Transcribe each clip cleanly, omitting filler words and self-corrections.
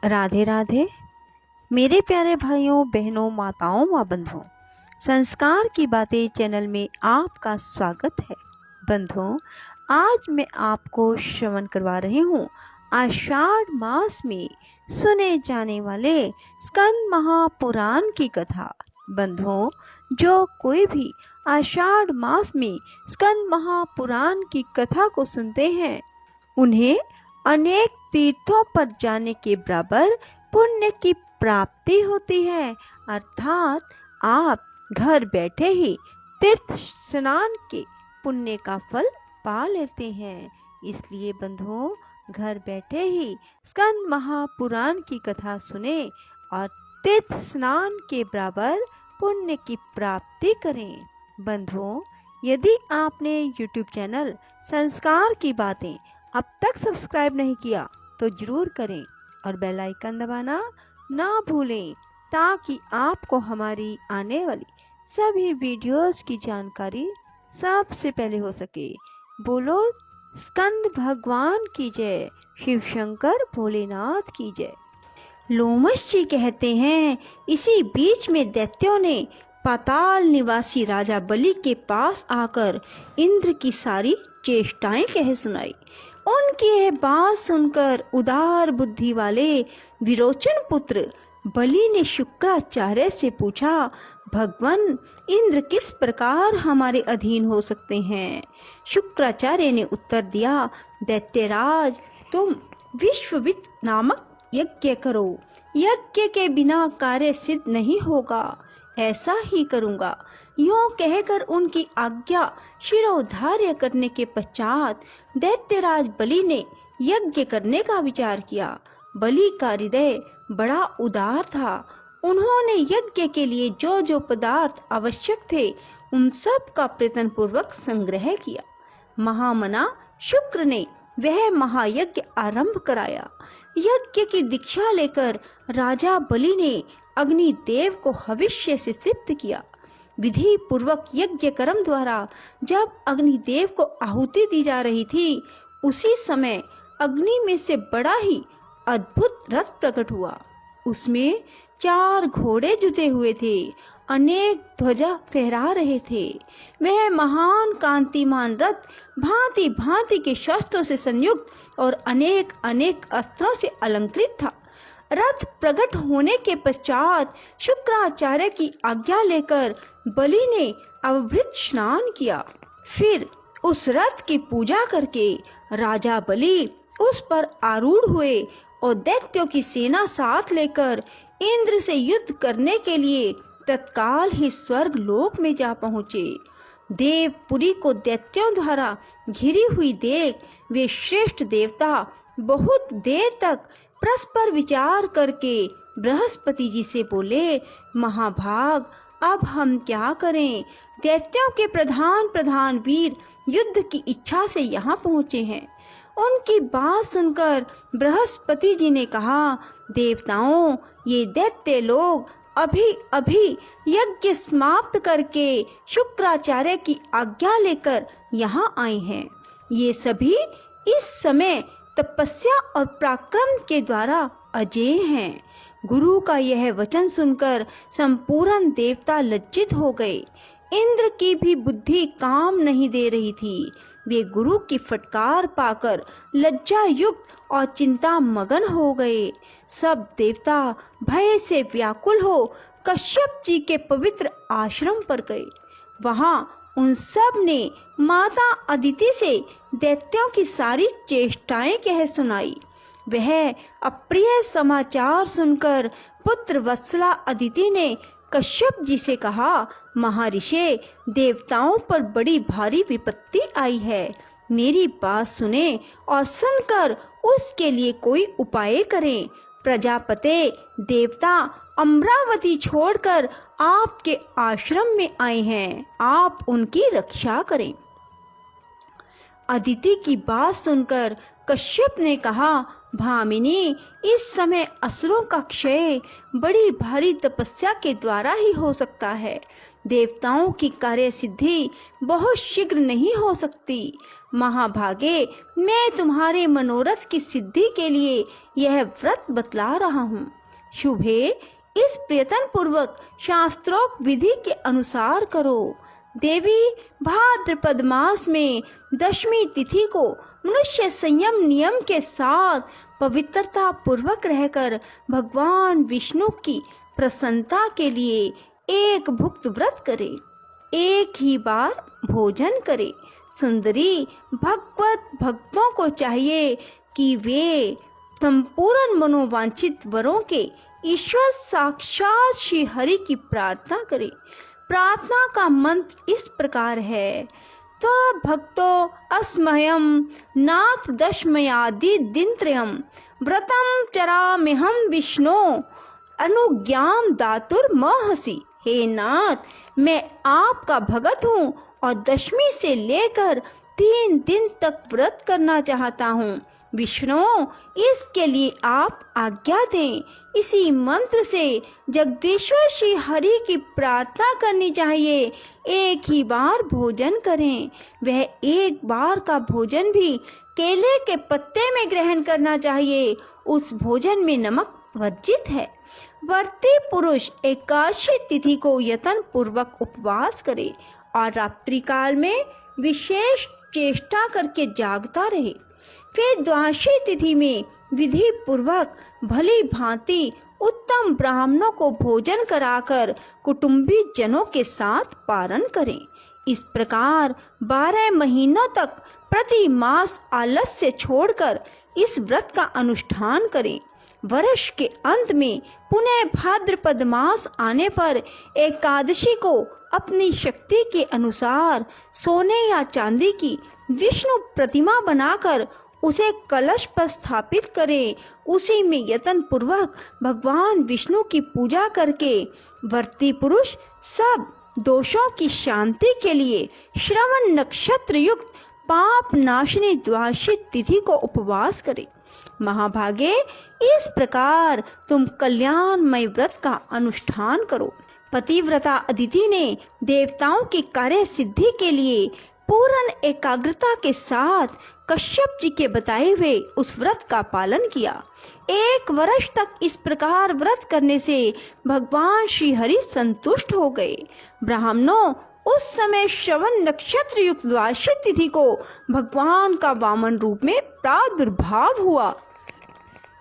राधे राधे। मेरे प्यारे भाइयों बहनों माताओं माँ बंधुओं, संस्कार की बातें चैनल में आपका स्वागत है। बंधुओं, आज मैं आपको श्रवण करवा रही हूँ आषाढ़ मास में सुने जाने वाले स्कंद महापुराण की कथा। बंधुओं, जो कोई भी आषाढ़ मास में स्कंद महापुराण की कथा को सुनते हैं उन्हें अनेक तीर्थों पर जाने के बराबर पुण्य की प्राप्ति होती है। अर्थात आप घर बैठे ही तीर्थ स्नान के पुण्य का फल पा लेते हैं। इसलिए बंधुओं, घर बैठे ही स्कंद महापुराण की कथा सुने और तीर्थ स्नान के बराबर पुण्य की प्राप्ति करें। बंधुओं, यदि आपने YouTube चैनल संस्कार की बातें अब तक सब्सक्राइब नहीं किया तो जरूर करें और बेल आइकन दबाना ना भूलें ताकि आपको हमारी आने वाली सभी वीडियोस की जानकारी सबसे पहले हो सके। बोलो स्कंद भगवान की जय, शिव शंकर भोलेनाथ की जय। लोमश जी कहते हैं, इसी बीच में दैत्यों ने पाताल निवासी राजा बलि के पास आकर इंद्र की सारी चेष्टाएं कह सुनाई। उनकी यह बात सुनकर उदार बुद्धि वाले विरोचन पुत्र बलि ने शुक्राचार्य से पूछा, भगवान इंद्र किस प्रकार हमारे अधीन हो सकते हैं? शुक्राचार्य ने उत्तर दिया, दैत्यराज, तुम विश्वविद नामक यज्ञ करो। यज्ञ के बिना कार्य सिद्ध नहीं होगा। ऐसा ही करूंगा। यूं कहकर उनकी आज्ञा शिरोधार्य करने के पश्चात दैत्यराज बलि ने यज्ञ करने का विचार किया। बलि का हृदय बड़ा उदार था। उन्होंने यज्ञ के लिए जो जो पदार्थ आवश्यक थे उन सब का प्रयत्न पूर्वक संग्रह किया। महामना शुक्र ने वह महायज्ञ आरंभ कराया। यज्ञ की दीक्षा लेकर राजा बलि ने अग्निदेव को हविष्य से तृप्त किया। विधि पूर्वक यज्ञ कर्म द्वारा जब अग्निदेव को आहुति दी जा रही थी, उसी समय अग्नि में से बड़ा ही अद्भुत रथ प्रकट हुआ। उसमें 4 घोड़े जुते हुए थे, अनेक ध्वजा फहरा रहे थे। वह महान कांतिमान रथ भांति भांति के शस्त्रों से संयुक्त और अनेक अनेक अस्त्रों से अलंकृत था। रथ प्रकट होने के पश्चात शुक्राचार्य की आज्ञा लेकर बलि ने अवभृत स्नान किया। फिर उस रथ की पूजा करके राजा बलि उस पर आरूढ़ हुए और दैत्यों की सेना साथ लेकर इंद्र से युद्ध करने के लिए तत्काल ही स्वर्ग लोक में जा पहुंचे। देवपुरी को दैत्यों द्वारा घिरी हुई देख वे श्रेष्ठ देवता बहुत देर तक परस्पर विचार करके बृहस्पति जी से बोले, महाभाग, अब हम क्या करें? दैत्यों के प्रधान प्रधान वीर युद्ध की इच्छा से यहाँ पहुँचे हैं। उनकी बात सुनकर बृहस्पति जी ने कहा, देवताओं, ये दैत्य लोग अभी अभी यज्ञ समाप्त करके शुक्राचार्य की आज्ञा लेकर यहाँ आए हैं। ये सभी इस समय तपस्या और पराक्रम के द्वारा अजेय हैं। गुरु का यह वचन सुनकर संपूर्ण देवता लज्जित हो गए। इंद्र की भी बुद्धि काम नहीं दे रही थी। वे गुरु की फटकार पाकर लज्जा युक्त और चिंता मगन हो गए। सब देवता भय से व्याकुल हो कश्यप जी के पवित्र आश्रम पर गए। वहां उन सब ने माता अदिति से दैत्यों की सारी चेष्टाएं कह सुनाई। वह अप्रिय समाचार सुनकर पुत्र वत्सला अदिति ने कश्यप जी से कहा, महर्षि, देवताओं पर बड़ी भारी विपत्ति आई है। मेरी बात सुने और सुनकर उसके लिए कोई उपाय करें। प्रजापति देवता अमरावती छोड़कर आपके आश्रम में आए हैं। आप उनकी रक्षा करें। अदिति की बात सुनकर कश्यप ने कहा, भामिनी, इस समय असुरों का क्षय बड़ी भारी तपस्या के द्वारा ही हो सकता है। देवताओं की कार्य सिद्धि बहुत शीघ्र नहीं हो सकती। महाभागे, मैं तुम्हारे मनोरथ की सिद्धि के लिए यह व्रत बतला रहा हूँ। शुभे, इस प्रयत्न पूर्वक शास्त्रोक्त विधि के अनुसार करो। देवी, भाद्रपद मास में दशमी तिथि को मनुष्य संयम नियम के साथ पवित्रता पूर्वक रहकर भगवान विष्णु की प्रसन्नता के लिए एक भुक्त व्रत करे, एक ही बार भोजन करे। सुंदरी, भगवत भक्तों को चाहिए कि वे संपूर्ण मनोवांछित वरों के ईश्वर साक्षात श्री हरि की प्रार्थना करें। प्रार्थना का मंत्र इस प्रकार है। तो भक्तो अस्मयम नाथ दशमयादि दिनत्रयम व्रतम चराम्यहम विष्णु अनुज्ञाम दातुर्महसि। हे नाथ, मैं आपका भगत हूँ और दशमी से लेकर 3 दिन तक व्रत करना चाहता हूँ। विष्णु, इसके लिए आप आज्ञा दें। इसी मंत्र से जगदीश्वर श्री हरि की प्रार्थना करनी चाहिए। एक ही बार भोजन करें। वह एक बार का भोजन भी केले के पत्ते में ग्रहण करना चाहिए। उस भोजन में नमक वर्जित है। व्रती पुरुष एकादशी तिथि को यत्न पूर्वक उपवास करे और रात्रि काल में विशेष चेष्टा करके जागता रहे। फिर द्वादशी तिथि में विधि पूर्वक भली भांति उत्तम ब्राह्मणों को भोजन कराकर कुटुंबी जनों के साथ पारण करें। इस प्रकार 12 महीनों तक प्रति मास आलस्य छोड़कर इस व्रत का अनुष्ठान करें। वर्ष के अंत में पुनः भाद्रपद मास आने पर एकादशी को अपनी शक्ति के अनुसार सोने या चांदी की विष्णु प्रतिमा बनाकर उसे कलश पर स्थापित करें। उसी में यत्न पूर्वक भगवान विष्णु की पूजा करके व्रती पुरुष सब दोषों की शांति के लिए श्रवण नक्षत्र युक्त पाप नाशिनी द्वादशी तिथि को उपवास करे। महाभागे, इस प्रकार तुम कल्याणमय व्रत का अनुष्ठान करो। पतिव्रता अदिति ने देवताओं की कार्य सिद्धि के लिए पूर्ण एकाग्रता के साथ कश्यप जी के बताए हुए उस व्रत का पालन किया। 1 वर्ष तक इस प्रकार व्रत करने से भगवान श्री हरि संतुष्ट हो गए। ब्राह्मणों, उस समय श्रवण नक्षत्र युक्त द्वादशी तिथि को भगवान का वामन रूप में प्रादुर्भाव हुआ।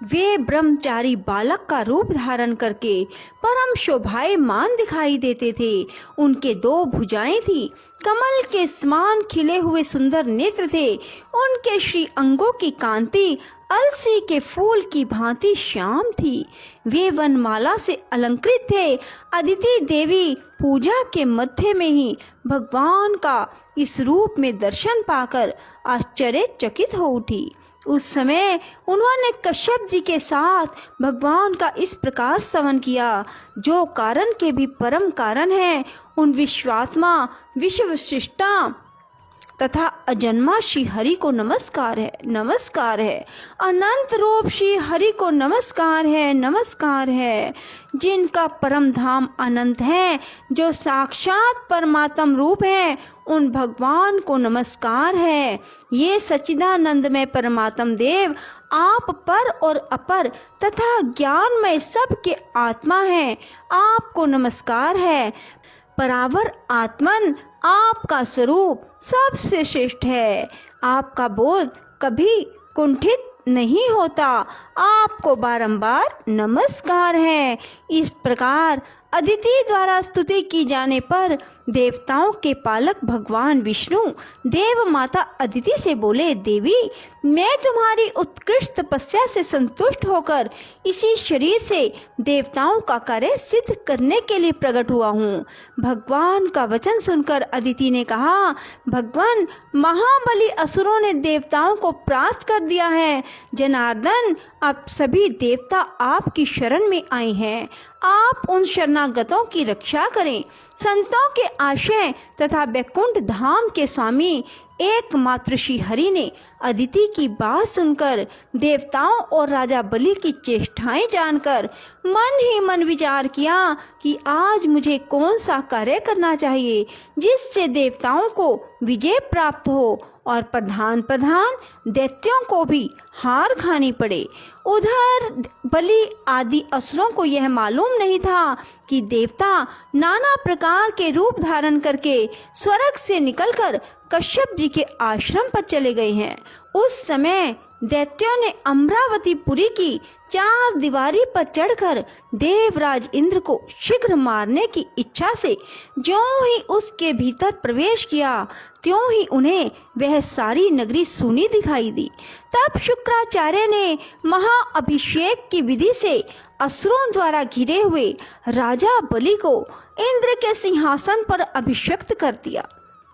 वे ब्रह्मचारी बालक का रूप धारण करके परम शोभायमान दिखाई देते थे। उनके 2 भुजाएं थी, कमल के समान खिले हुए सुंदर नेत्र थे। उनके श्री अंगों की कांति अलसी के फूल की भांति श्याम थी। वे वनमाला से अलंकृत थे। अदिति देवी पूजा के मध्य में ही भगवान का इस रूप में दर्शन पाकर आश्चर्यचकित हो उठी। उस समय उन्होंने कश्यप जी के साथ भगवान का इस प्रकार स्तवन किया, जो कारण के भी परम कारण है। उन विश्वात्मा, विश्वविशिष्टा तथा अजन्मा श्री हरि को नमस्कार है, नमस्कार है। अनंत रूप श्री हरि को नमस्कार है, नमस्कार है। जिनका परम धाम अनंत है, जो साक्षात परमात्म रूप है, उन भगवान को नमस्कार है। ये सच्चिदानंदमय परमात्म देव आप पर और अपर तथा ज्ञानमय सबके आत्मा है। आपको नमस्कार है। परावर आत्मन आपका स्वरूप सबसे श्रेष्ठ है। आपका बोध कभी कुंठित नहीं होता। आपको बारंबार नमस्कार है। इस प्रकार अदिति द्वारा स्तुति की जाने पर देवताओं के पालक भगवान विष्णु देव माता अदिति से बोले, देवी, मैं तुम्हारी उत्कृष्ट तपस्या से संतुष्ट होकर इसी शरीर से देवताओं का कार्य सिद्ध करने के लिए प्रकट हुआ हूँ। भगवान का वचन सुनकर अदिति ने कहा, भगवान, महाबली असुरों ने देवताओं को परास्त कर दिया है। जनार्दन, अब सभी देवता आपकी शरण में आए हैं। आप उन शरणागतों की रक्षा करें। संतों के आश्रय तथा बैकुंठ धाम के स्वामी एकमात्र श्री हरि ने अदिति की बात सुनकर देवताओं और राजा बलि की चेष्टाएं जानकर मन ही मन विचार किया कि आज मुझे कौन सा कार्य करना चाहिए जिससे देवताओं को विजय प्राप्त हो और प्रधान दैत्यों को भी हार खानी पड़े। उधर बलि आदि असुरों को यह मालूम नहीं था कि देवता नाना प्रकार के रूप धारण करके स्वर्ग से निकलकर कश्यप जी के आश्रम पर चले गए हैं। उस समय दैत्यों ने अमरावतीपुरी की 4 दीवारी पर चढ़कर देवराज इंद्र को शीघ्र मारने की इच्छा से ज्यों ही उसके भीतर प्रवेश किया त्यों ही उन्हें वह सारी नगरी सूनी दिखाई दी। तब शुक्राचार्य ने महाअभिषेक की विधि से असुरों द्वारा घिरे हुए राजा बलि को इंद्र के सिंहासन पर अभिषिक्त कर दिया।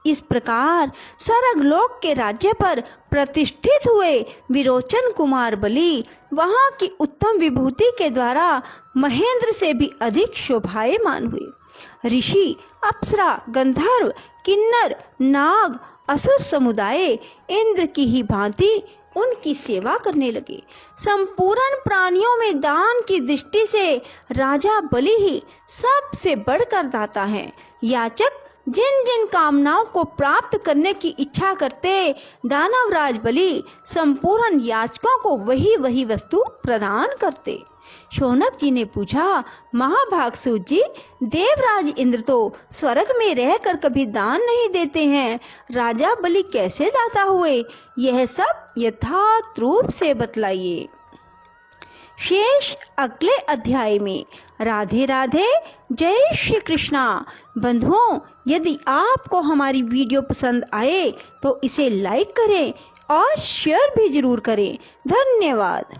इस प्रकार स्वर्गलोक के राज्य पर प्रतिष्ठित हुए विरोचन कुमार बलि वहां की उत्तम विभूति के द्वारा महेंद्र से भी अधिक शोभायमान हुए। ऋषि, अप्सरा, गंधर्व, किन्नर, नाग, असुर समुदाय इंद्र की ही भांति उनकी सेवा करने लगे। संपूर्ण प्राणियों में दान की दृष्टि से राजा बलि ही सबसे बढ़कर दाता है। याचक जिन जिन कामनाओं को प्राप्त करने की इच्छा करते दानवराज बलि संपूर्ण याचकों को वही वस्तु प्रदान करते। शौनक जी ने पूछा, महाभागसूत जी, देवराज इंद्र तो स्वर्ग में रहकर कभी दान नहीं देते हैं, राजा बलि कैसे दाता हुए? यह सब यथार्थ रूप से बतलाइए। शेष अगले अध्याय में। राधे राधे, जय श्री कृष्णा। बंधुओं, यदि आपको हमारी वीडियो पसंद आए तो इसे लाइक करें और शेयर भी जरूर करें। धन्यवाद।